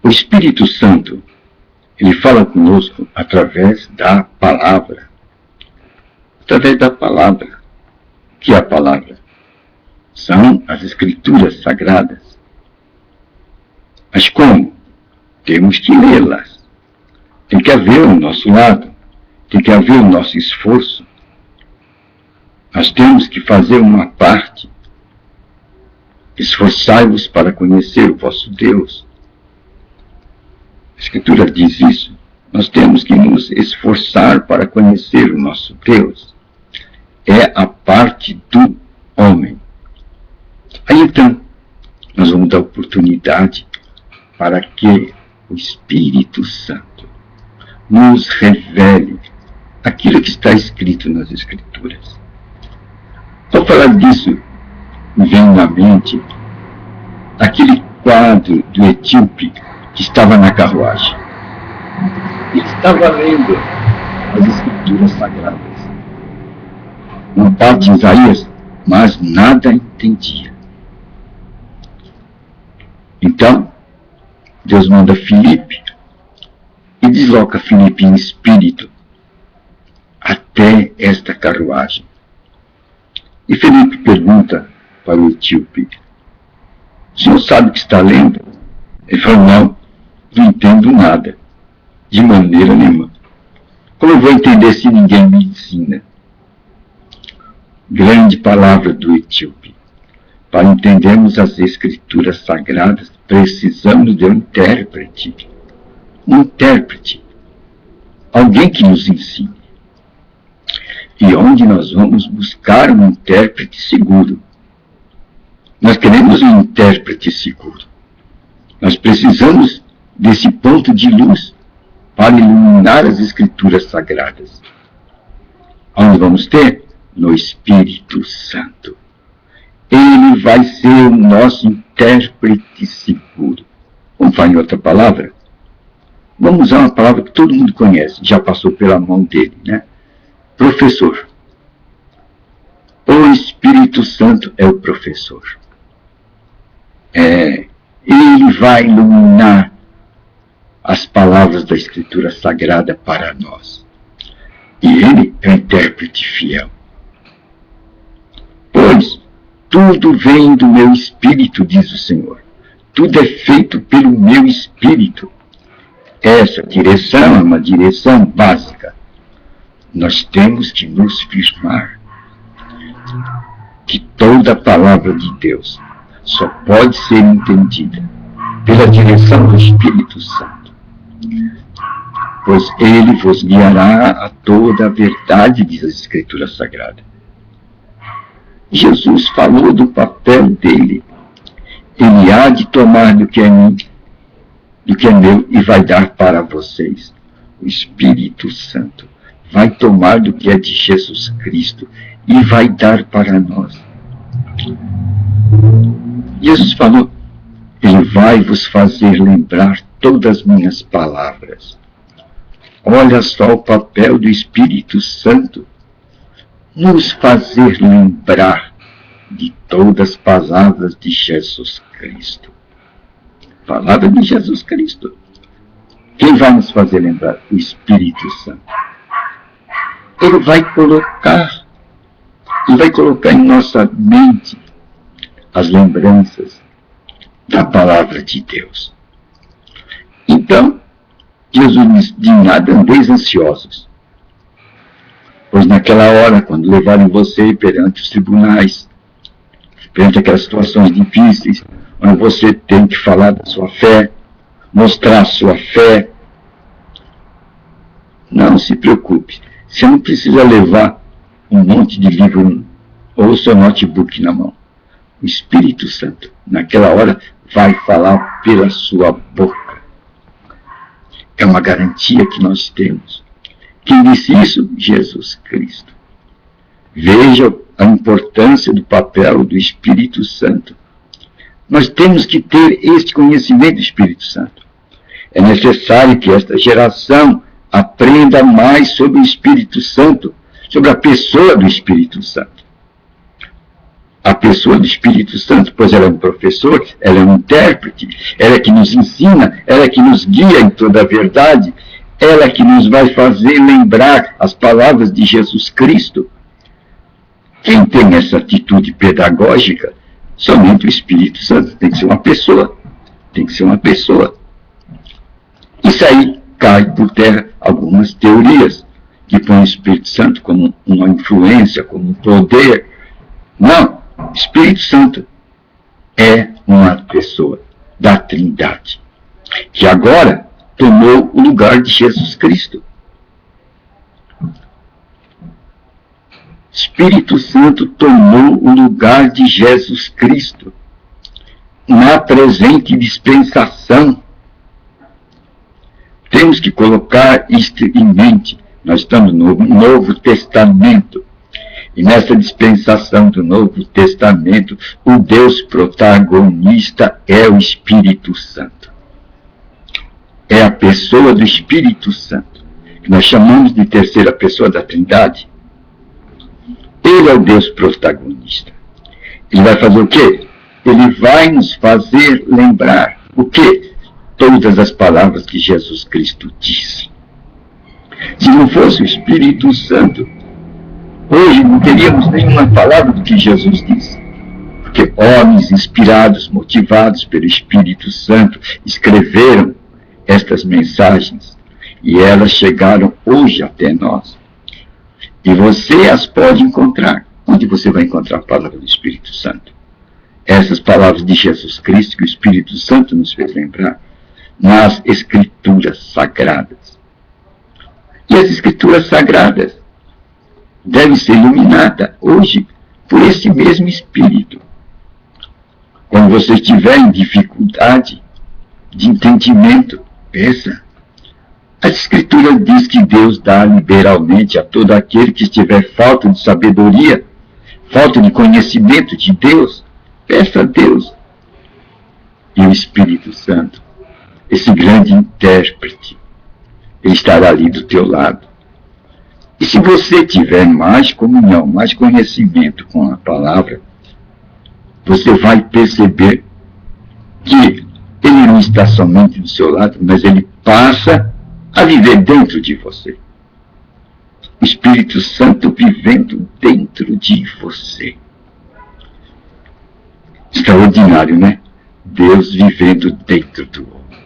O Espírito Santo, ele fala conosco através da palavra. Através da palavra. O que é a palavra? São as Escrituras Sagradas. Mas como? Temos que lê-las. Tem que haver o nosso lado. Tem que haver o nosso esforço. Nós temos que fazer uma parte. Esforçai-vos para conhecer o vosso Deus. A Escritura diz isso. Nós temos que nos esforçar para conhecer o nosso Deus. É a parte do homem. Aí então, nós vamos dar oportunidade para que o Espírito Santo nos revele aquilo que está escrito nas Escrituras. Ao falar disso, me vem na mente aquele quadro do etíope que estava na carruagem. Ele estava lendo as Escrituras Sagradas. Uma parte de Isaías, mas nada entendia. Então, Deus manda Filipe e desloca Filipe em espírito até esta carruagem. E Filipe pergunta para o etíope: o senhor sabe o que está lendo? Ele falou: não entendo nada, de maneira nenhuma. Como eu vou entender se ninguém me ensina? Grande palavra do etíope. Para entendermos as Escrituras Sagradas, precisamos de um intérprete. Um intérprete. Alguém que nos ensine. E onde nós vamos buscar um intérprete seguro? Nós queremos um intérprete seguro. Nós precisamos desse ponto de luz para iluminar as Escrituras Sagradas. Onde vamos ter? No Espírito Santo. Ele vai ser o nosso intérprete seguro. Vamos falar em outra palavra? Vamos usar uma palavra que todo mundo conhece, já passou pela mão dele, né? Professor. O Espírito Santo é o professor. Ele vai iluminar as palavras da Escritura Sagrada para nós. E ele é o intérprete fiel. Pois tudo vem do meu Espírito, diz o Senhor. Tudo é feito pelo meu Espírito. Essa direção é uma direção básica. Nós temos que nos firmar que toda a palavra de Deus só pode ser entendida pela direção do Espírito Santo. Pois ele vos guiará a toda a verdade, diz a Escritura Sagrada. Jesus falou do papel dele. Ele há de tomar do que é meu e vai dar para vocês. O Espírito Santo vai tomar do que é de Jesus Cristo e vai dar para nós. Jesus falou: ele vai vos fazer lembrar todas as minhas palavras. Olha só o papel do Espírito Santo. Nos fazer lembrar de todas as palavras de Jesus Cristo. Palavra de Jesus Cristo. Quem vai nos fazer lembrar? O Espírito Santo. Ele vai colocar em nossa mente as lembranças da palavra de Deus. Então, Jesus diz: de nada andeis ansiosos. Pois naquela hora, quando levarem você perante os tribunais, perante aquelas situações difíceis, onde você tem que falar da sua fé, mostrar a sua fé, não se preocupe. Você não precisa levar um monte de livro ou o seu notebook na mão. O Espírito Santo, naquela hora, vai falar pela sua boca. É uma garantia que nós temos. Quem disse isso? Jesus Cristo. Veja a importância do papel do Espírito Santo. Nós temos que ter este conhecimento do Espírito Santo. É necessário que esta geração aprenda mais sobre o Espírito Santo, sobre a pessoa do Espírito Santo. a pessoa do Espírito Santo, pois ela é um professor, ela é um intérprete, ela é que nos ensina, ela é que nos guia em toda a verdade, ela é que nos vai fazer lembrar as palavras de Jesus Cristo. Quem tem essa atitude pedagógica? Somente o Espírito Santo. Tem que ser uma pessoa. Tem que ser uma pessoa. Isso aí cai por terra algumas teorias que põem o Espírito Santo como uma influência, como um poder. Não. O Espírito Santo é uma pessoa da Trindade, que agora tomou o lugar de Jesus Cristo. Espírito Santo tomou o lugar de Jesus Cristo na presente dispensação. Temos que colocar isto em mente. Nós estamos no Novo Testamento. E nessa dispensação do Novo Testamento, o Deus protagonista é o Espírito Santo. É a pessoa do Espírito Santo, que nós chamamos de terceira pessoa da Trindade. Ele é o Deus protagonista. Ele vai fazer o quê? Ele vai nos fazer lembrar o quê? Todas as palavras que Jesus Cristo disse. Se não fosse o Espírito Santo, hoje não teríamos nenhuma palavra do que Jesus disse. Porque homens inspirados, motivados pelo Espírito Santo, escreveram estas mensagens e elas chegaram hoje até nós. E você as pode encontrar. Onde você vai encontrar a palavra do Espírito Santo? Essas palavras de Jesus Cristo que o Espírito Santo nos fez lembrar nas Escrituras Sagradas. E as Escrituras Sagradas devem ser iluminadas hoje por esse mesmo Espírito. Quando você estiver em dificuldade de entendimento, pensa. A Escritura diz que Deus dá liberalmente a todo aquele que estiver falta de sabedoria, falta de conhecimento de Deus. Peça a Deus. E o Espírito Santo, esse grande intérprete, ele estará ali do teu lado. E se você tiver mais comunhão, mais conhecimento com a palavra, você vai perceber que ele não está somente do seu lado, mas ele passa a viver dentro de você. O Espírito Santo vivendo dentro de você. Extraordinário, né? Deus vivendo dentro do homem.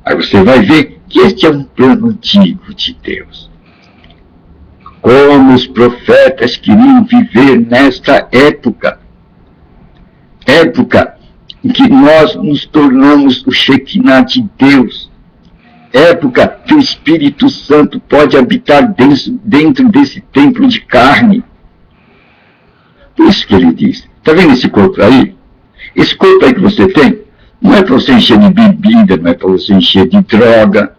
Aí você vai ver que este é um plano antigo de Deus. Como os profetas queriam viver nesta época. Época em que nós nos tornamos o Shekinah de Deus. Época que o Espírito Santo pode habitar dentro desse templo de carne. Por isso que ele diz, está vendo esse corpo aí? Esse corpo aí que você tem, não é para você encher de bebida, não é para você encher de droga.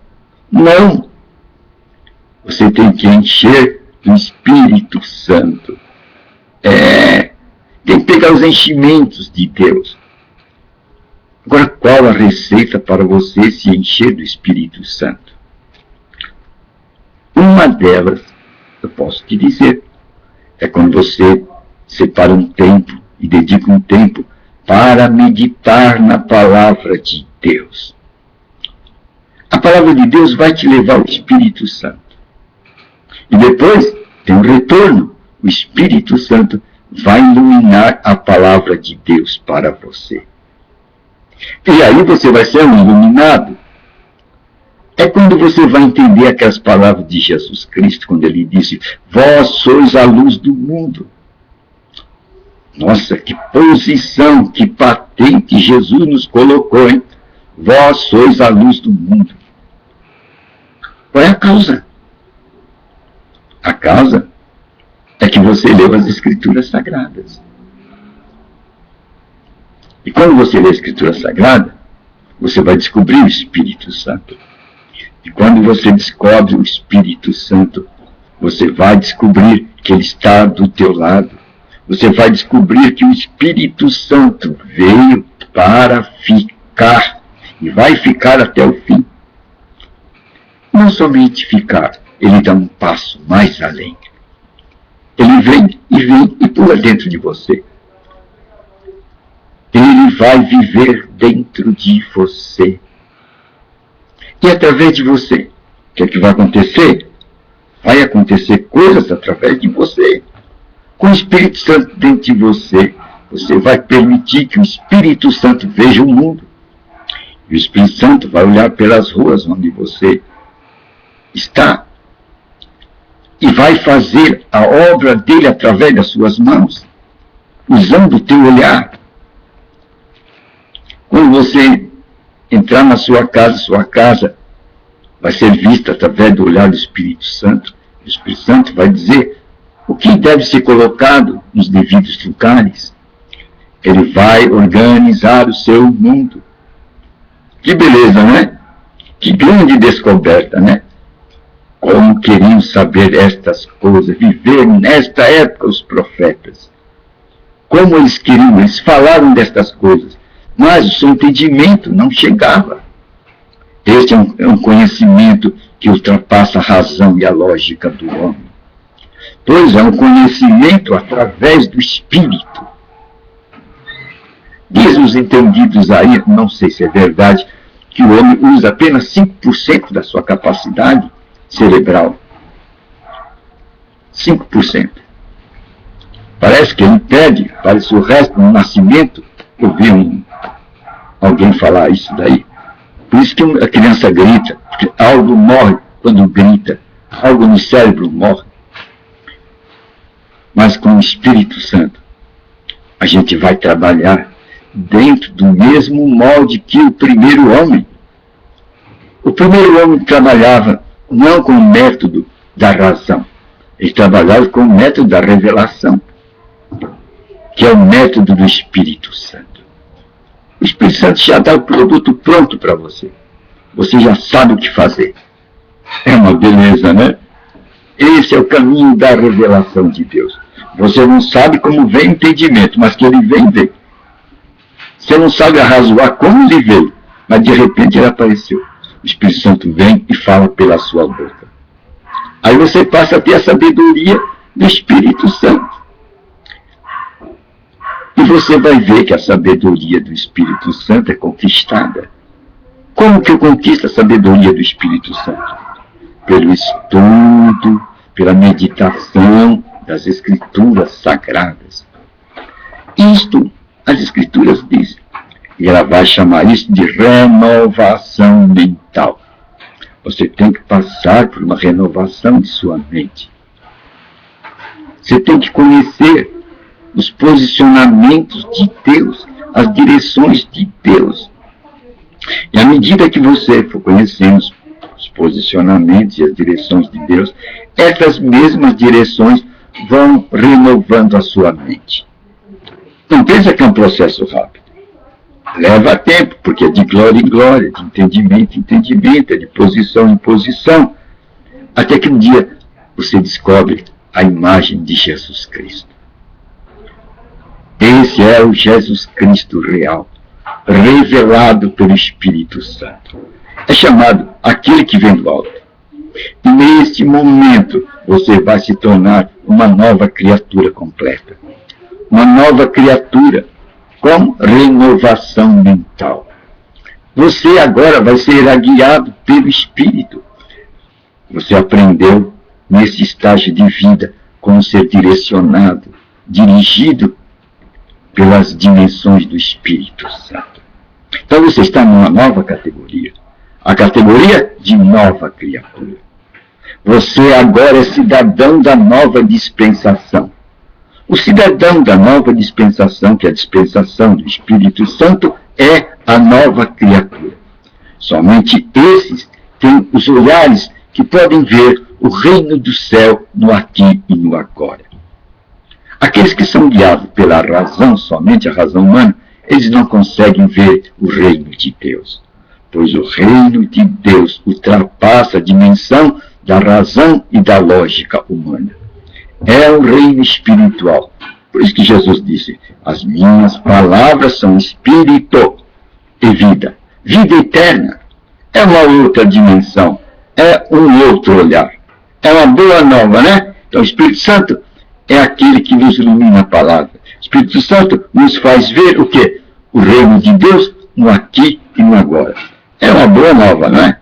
Não. Você tem que encher do Espírito Santo. Tem que pegar os enchimentos de Deus. Agora, qual a receita para você se encher do Espírito Santo? Uma delas, eu posso te dizer, é quando você separa um tempo e dedica um tempo para meditar na palavra de Deus. A palavra de Deus vai te levar ao Espírito Santo. E depois tem um retorno. O Espírito Santo vai iluminar a palavra de Deus para você. E aí você vai ser um iluminado. É quando você vai entender aquelas palavras de Jesus Cristo, quando ele disse, vós sois a luz do mundo. Nossa, que posição, que patente Jesus nos colocou, hein? Vós sois a luz do mundo. Qual é a causa? A causa é que você leu as Escrituras Sagradas. E quando você lê a Escritura Sagrada, você vai descobrir o Espírito Santo. E quando você descobre o Espírito Santo, você vai descobrir que ele está do teu lado. Você vai descobrir que o Espírito Santo veio para ficar. E vai ficar até o fim. Não somente ficar, ele dá um passo mais além. Ele vem e pula dentro de você. vai viver dentro de você. E através de você, o que é que vai acontecer? Vai acontecer coisas através de você. Com o Espírito Santo dentro de você, você vai permitir que o Espírito Santo veja o mundo. E o Espírito Santo vai olhar pelas ruas onde você está e vai fazer a obra dele através das suas mãos, usando o teu olhar. Quando você entrar na sua casa vai ser vista através do olhar do Espírito Santo. O Espírito Santo vai dizer o que deve ser colocado nos devidos lugares. Ele vai organizar o seu mundo. Que beleza, né? Que grande descoberta, né? Como queriam saber estas coisas, viver nesta época os profetas. Como eles queriam, eles falaram destas coisas, mas o seu entendimento não chegava. Este é um conhecimento que ultrapassa a razão e a lógica do homem. Pois é um conhecimento através do Espírito. Diz os entendidos aí, não sei se é verdade, que o homem usa apenas 5% da sua capacidade cerebral. 5%. Parece que ele perde, parece o resto no nascimento. Eu vi alguém falar isso daí. Por isso que a criança grita, porque algo morre quando grita, algo no cérebro morre. Mas com o Espírito Santo, a gente vai trabalhar dentro do mesmo molde que o primeiro homem. O primeiro homem trabalhava não com o método da razão, ele trabalhava com o método da revelação, que é o método do Espírito Santo. O Espírito Santo já dá o produto pronto para você. Você já sabe o que fazer. É uma beleza, né? Esse é o caminho da revelação de Deus. Você não sabe como vem o entendimento, mas que ele vem, vem. Você não sabe arrazoar como ele veio, mas de repente ele apareceu. O Espírito Santo vem e fala pela sua boca. Aí você passa a ter a sabedoria do Espírito Santo. E você vai ver que a sabedoria do Espírito Santo é conquistada. Como que eu conquisto a sabedoria do Espírito Santo? Pelo estudo, pela meditação das Escrituras Sagradas. Isto, as Escrituras dizem. E ela vai chamar isso de renovação mental. Você tem que passar por uma renovação de sua mente. Você tem que conhecer os posicionamentos de Deus, as direções de Deus. E à medida que você for conhecendo os posicionamentos e as direções de Deus, essas mesmas direções vão renovando a sua mente. Não pensa que é um processo rápido. Leva tempo, porque é de glória em glória, de entendimento em entendimento, é de posição em posição, até que um dia você descobre a imagem de Jesus Cristo. Esse é o Jesus Cristo real, revelado pelo Espírito Santo. É chamado aquele que vem do alto. E neste momento você vai se tornar uma nova criatura completa. Uma nova criatura com renovação mental. Você agora vai ser guiado pelo Espírito. Você aprendeu nesse estágio de vida como ser direcionado, dirigido pelas dimensões do Espírito Santo. Então você está numa nova categoria. A categoria de nova criatura. Você agora é cidadão da nova dispensação. O cidadão da nova dispensação, que é a dispensação do Espírito Santo, é a nova criatura. Somente esses têm os olhares que podem ver o reino do céu no aqui e no agora. Aqueles que são guiados pela razão, somente a razão humana, eles não conseguem ver o reino de Deus. Pois o reino de Deus ultrapassa a dimensão da razão e da lógica humana. É o reino espiritual. Por isso que Jesus disse, as minhas palavras são espírito e vida. Vida eterna. É uma outra dimensão. É um outro olhar. É uma boa nova, né? Então o Espírito Santo é aquele que nos ilumina a palavra. O Espírito Santo nos faz ver o quê? o reino de Deus no aqui e no agora. É uma boa nova, não é?